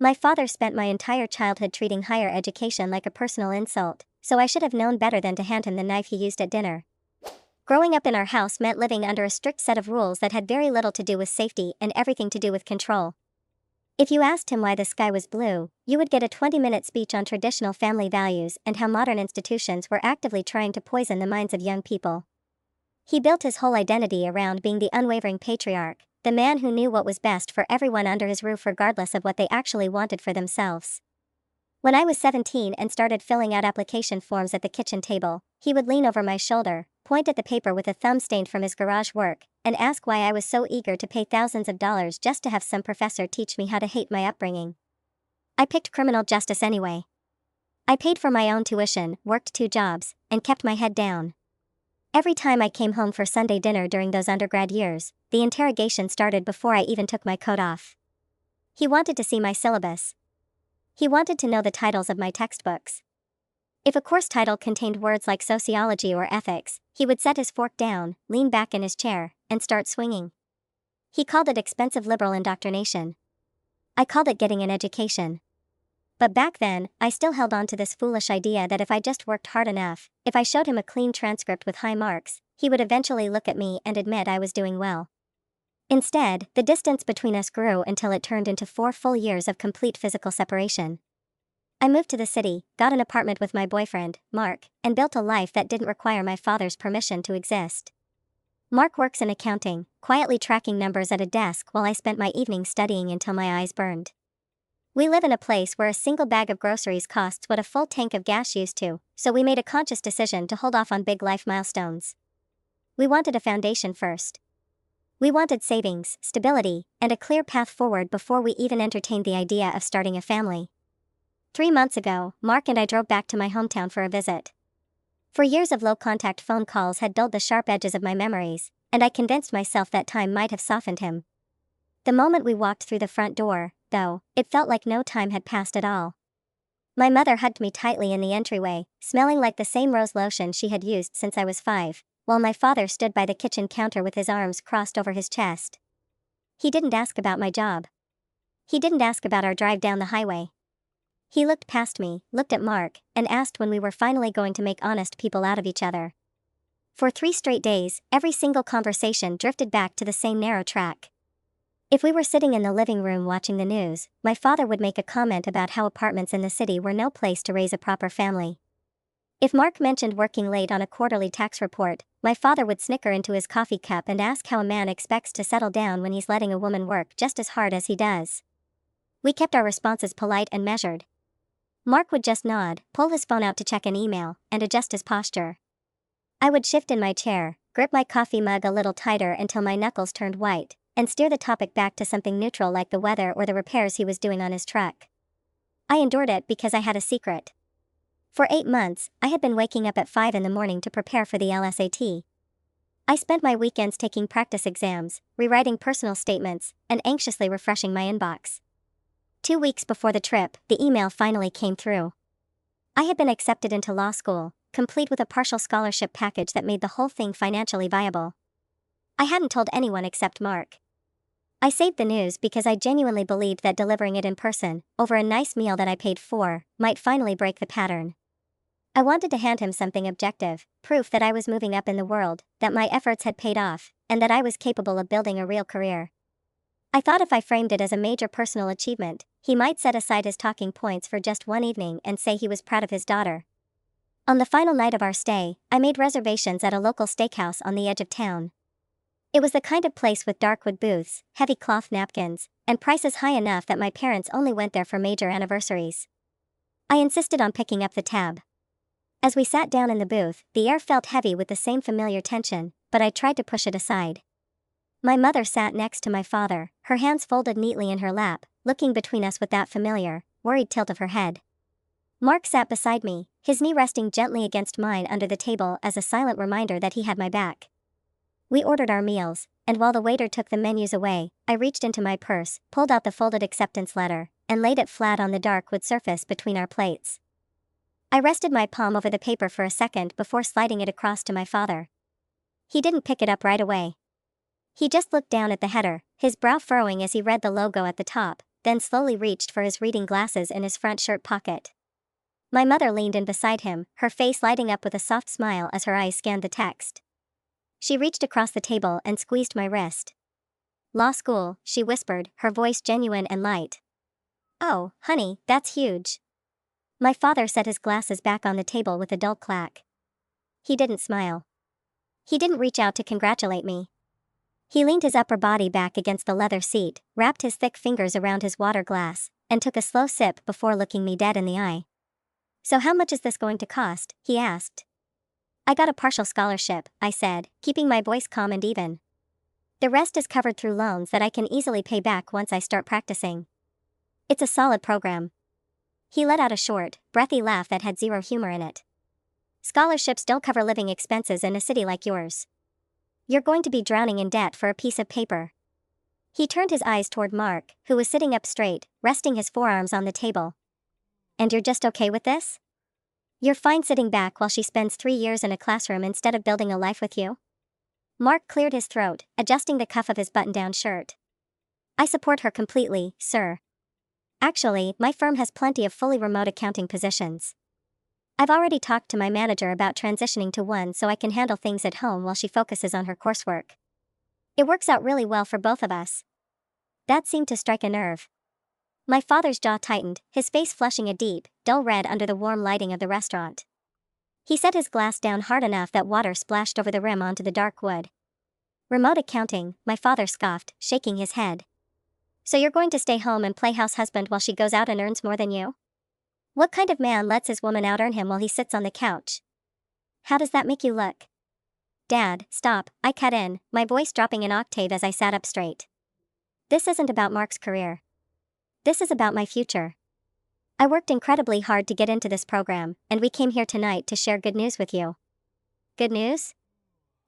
My father spent my entire childhood treating higher education like a personal insult, so I should have known better than to hand him the knife he used at dinner. Growing up in our house meant living under a strict set of rules that had very little to do with safety and everything to do with control. If you asked him why the sky was blue, you would get a 20-minute speech on traditional family values and how modern institutions were actively trying to poison the minds of young people. He built his whole identity around being the unwavering patriarch, the man who knew what was best for everyone under his roof regardless of what they actually wanted for themselves. When I was 17 and started filling out application forms at the kitchen table, he would lean over my shoulder, point at the paper with a thumb stained from his garage work, and ask why I was so eager to pay thousands of dollars just to have some professor teach me how to hate my upbringing. I picked criminal justice anyway. I paid for my own tuition, worked 2 jobs, and kept my head down. Every time I came home for Sunday dinner during those undergrad years, the interrogation started before I even took my coat off. He wanted to see my syllabus. He wanted to know the titles of my textbooks. If a course title contained words like sociology or ethics, he would set his fork down, lean back in his chair, and start swinging. He called it expensive liberal indoctrination. I called it getting an education. But back then, I still held on to this foolish idea that if I just worked hard enough, if I showed him a clean transcript with high marks, he would eventually look at me and admit I was doing well. Instead, the distance between us grew until it turned into 4 full years of complete physical separation. I moved to the city, got an apartment with my boyfriend, Mark, and built a life that didn't require my father's permission to exist. Mark works in accounting, quietly tracking numbers at a desk while I spent my evenings studying until my eyes burned. We live in a place where a single bag of groceries costs what a full tank of gas used to, so we made a conscious decision to hold off on big life milestones. We wanted a foundation first. We wanted savings, stability, and a clear path forward before we even entertained the idea of starting a family. 3 months ago, Mark and I drove back to my hometown for a visit. For years of low-contact phone calls had dulled the sharp edges of my memories, and I convinced myself that time might have softened him. The moment we walked through the front door, though, it felt like no time had passed at all. My mother hugged me tightly in the entryway, smelling like the same rose lotion she had used since I was 5, while my father stood by the kitchen counter with his arms crossed over his chest. He didn't ask about my job. He didn't ask about our drive down the highway. He looked past me, looked at Mark, and asked when we were finally going to make honest people out of each other. For 3 straight days, every single conversation drifted back to the same narrow track. If we were sitting in the living room watching the news, my father would make a comment about how apartments in the city were no place to raise a proper family. If Mark mentioned working late on a quarterly tax report, my father would snicker into his coffee cup and ask how a man expects to settle down when he's letting a woman work just as hard as he does. We kept our responses polite and measured. Mark would just nod, pull his phone out to check an email, and adjust his posture. I would shift in my chair, grip my coffee mug a little tighter until my knuckles turned white, and steer the topic back to something neutral like the weather or the repairs he was doing on his truck. I endured it because I had a secret. For 8 months, I had been waking up at 5 in the morning to prepare for the LSAT. I spent my weekends taking practice exams, rewriting personal statements, and anxiously refreshing my inbox. 2 weeks before the trip, the email finally came through. I had been accepted into law school, complete with a partial scholarship package that made the whole thing financially viable. I hadn't told anyone except Mark. I saved the news because I genuinely believed that delivering it in person, over a nice meal that I paid for, might finally break the pattern. I wanted to hand him something objective, proof that I was moving up in the world, that my efforts had paid off, and that I was capable of building a real career. I thought if I framed it as a major personal achievement, he might set aside his talking points for just one evening and say he was proud of his daughter. On the final night of our stay, I made reservations at a local steakhouse on the edge of town. It was the kind of place with dark wood booths, heavy cloth napkins, and prices high enough that my parents only went there for major anniversaries. I insisted on picking up the tab. As we sat down in the booth, the air felt heavy with the same familiar tension, but I tried to push it aside. My mother sat next to my father, her hands folded neatly in her lap, looking between us with that familiar, worried tilt of her head. Mark sat beside me, his knee resting gently against mine under the table as a silent reminder that he had my back. We ordered our meals, and while the waiter took the menus away, I reached into my purse, pulled out the folded acceptance letter, and laid it flat on the dark wood surface between our plates. I rested my palm over the paper for a second before sliding it across to my father. He didn't pick it up right away. He just looked down at the header, his brow furrowing as he read the logo at the top, then slowly reached for his reading glasses in his front shirt pocket. My mother leaned in beside him, her face lighting up with a soft smile as her eyes scanned the text. She reached across the table and squeezed my wrist. "Law school," she whispered, her voice genuine and light. "Oh, honey, that's huge." My father set his glasses back on the table with a dull clack. He didn't smile. He didn't reach out to congratulate me. He leaned his upper body back against the leather seat, wrapped his thick fingers around his water glass, and took a slow sip before looking me dead in the eye. "So how much is this going to cost?" he asked. "I got a partial scholarship," I said, keeping my voice calm and even. "The rest is covered through loans that I can easily pay back once I start practicing. It's a solid program." He let out a short, breathy laugh that had zero humor in it. "Scholarships don't cover living expenses in a city like yours. You're going to be drowning in debt for a piece of paper." He turned his eyes toward Mark, who was sitting up straight, resting his forearms on the table. "And you're just okay with this? You're fine sitting back while she spends 3 years in a classroom instead of building a life with you?" Mark cleared his throat, adjusting the cuff of his button-down shirt. "I support her completely, sir. Actually, my firm has plenty of fully remote accounting positions. I've already talked to my manager about transitioning to one so I can handle things at home while she focuses on her coursework. It works out really well for both of us." That seemed to strike a nerve. My father's jaw tightened, his face flushing a deep, dull red under the warm lighting of the restaurant. He set his glass down hard enough that water splashed over the rim onto the dark wood. "Remote accounting," my father scoffed, shaking his head. "So you're going to stay home and play house husband while she goes out and earns more than you? What kind of man lets his woman out earn him while he sits on the couch? How does that make you look?" "Dad, stop," I cut in, my voice dropping an octave as I sat up straight. "This isn't about Mark's career. This is about my future. I worked incredibly hard to get into this program, and we came here tonight to share good news with you." "Good news?"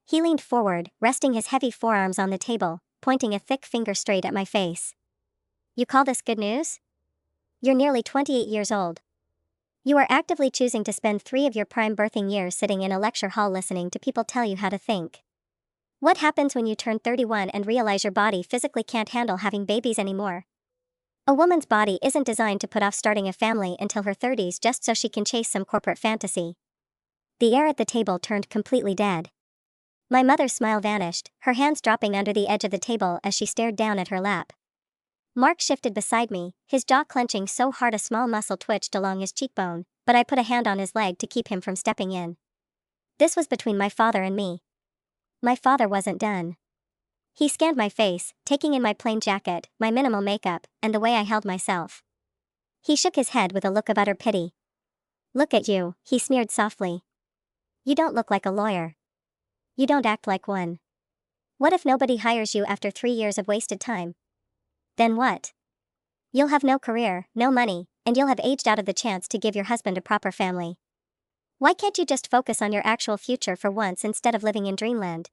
He leaned forward, resting his heavy forearms on the table, pointing a thick finger straight at my face. "You call this good news? You're nearly 28 years old. You are actively choosing to spend 3 of your prime birthing years sitting in a lecture hall listening to people tell you how to think. What happens when you turn 31 and realize your body physically can't handle having babies anymore? A woman's body isn't designed to put off starting a family until her 30s just so she can chase some corporate fantasy." The air at the table turned completely dead. My mother's smile vanished, her hands dropping under the edge of the table as she stared down at her lap. Mark shifted beside me, his jaw clenching so hard a small muscle twitched along his cheekbone, but I put a hand on his leg to keep him from stepping in. This was between my father and me. My father wasn't done. He scanned my face, taking in my plain jacket, my minimal makeup, and the way I held myself. He shook his head with a look of utter pity. "Look at you," he sneered softly. "You don't look like a lawyer. You don't act like one. What if nobody hires you after 3 years of wasted time? Then what? You'll have no career, no money, and you'll have aged out of the chance to give your husband a proper family. Why can't you just focus on your actual future for once instead of living in dreamland?"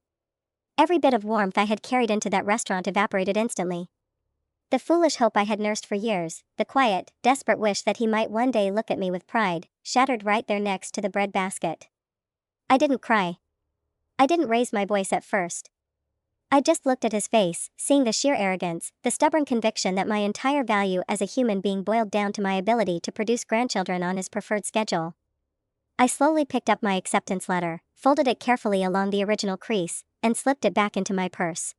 Every bit of warmth I had carried into that restaurant evaporated instantly. The foolish hope I had nursed for years, the quiet, desperate wish that he might one day look at me with pride, shattered right there next to the bread basket. I didn't cry. I didn't raise my voice at first. I just looked at his face, seeing the sheer arrogance, the stubborn conviction that my entire value as a human being boiled down to my ability to produce grandchildren on his preferred schedule. I slowly picked up my acceptance letter, folded it carefully along the original crease, and slipped it back into my purse.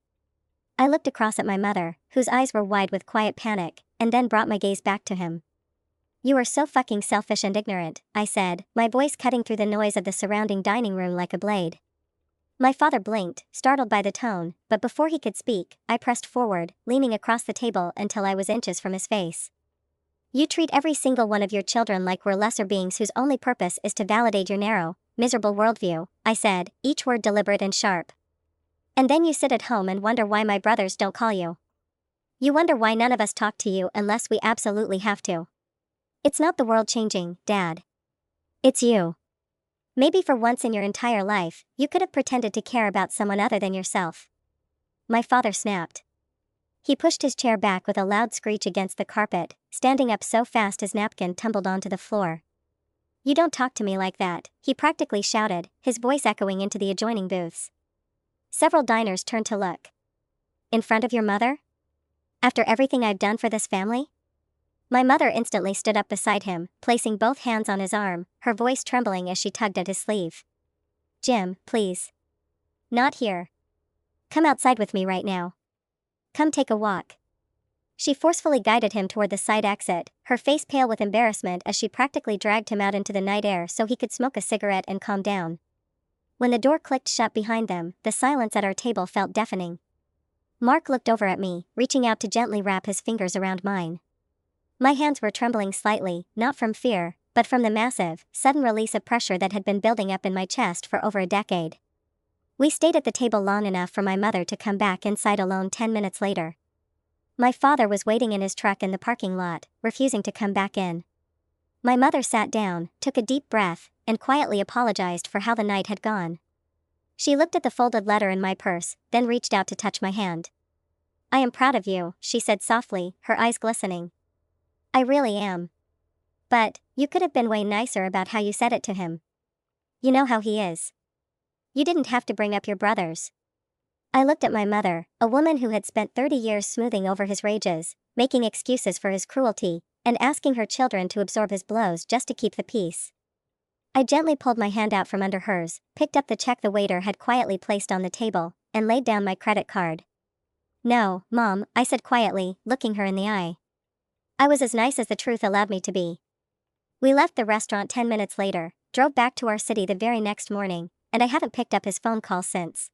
I looked across at my mother, whose eyes were wide with quiet panic, and then brought my gaze back to him. "You are so fucking selfish and ignorant," I said, my voice cutting through the noise of the surrounding dining room like a blade. My father blinked, startled by the tone, but before he could speak, I pressed forward, leaning across the table until I was inches from his face. "You treat every single one of your children like we're lesser beings whose only purpose is to validate your narrow, miserable worldview," I said, each word deliberate and sharp. "And then you sit at home and wonder why my brothers don't call you. You wonder why none of us talk to you unless we absolutely have to. It's not the world changing, Dad. It's you. Maybe for once in your entire life, you could have pretended to care about someone other than yourself." My father snapped. He pushed his chair back with a loud screech against the carpet, standing up so fast his napkin tumbled onto the floor. "You don't talk to me like that," he practically shouted, his voice echoing into the adjoining booths. Several diners turned to look. "In front of your mother? After everything I've done for this family?" My mother instantly stood up beside him, placing both hands on his arm, her voice trembling as she tugged at his sleeve. Jim, please. Not here. Come outside with me right now. Come take a walk. She forcefully guided him toward the side exit, her face pale with embarrassment as she practically dragged him out into the night air so he could smoke a cigarette and calm down. When the door clicked shut behind them, the silence at our table felt deafening. Mark looked over at me, reaching out to gently wrap his fingers around mine. My hands were trembling slightly, not from fear, but from the massive, sudden release of pressure that had been building up in my chest for over a decade. We stayed at the table long enough for my mother to come back inside alone 10 minutes later. My father was waiting in his truck in the parking lot, refusing to come back in. My mother sat down, took a deep breath, and quietly apologized for how the night had gone. She looked at the folded letter in my purse, then reached out to touch my hand. I am proud of you, she said softly, her eyes glistening. I really am. But, you could have been way nicer about how you said it to him. You know how he is. You didn't have to bring up your brothers. I looked at my mother, a woman who had spent 30 years smoothing over his rages, making excuses for his cruelty, and asking her children to absorb his blows just to keep the peace. I gently pulled my hand out from under hers, picked up the check the waiter had quietly placed on the table, and laid down my credit card. No, Mom, I said quietly, looking her in the eye. I was as nice as the truth allowed me to be. We left the restaurant 10 minutes later, drove back to our city the very next morning, and I haven't picked up his phone call since.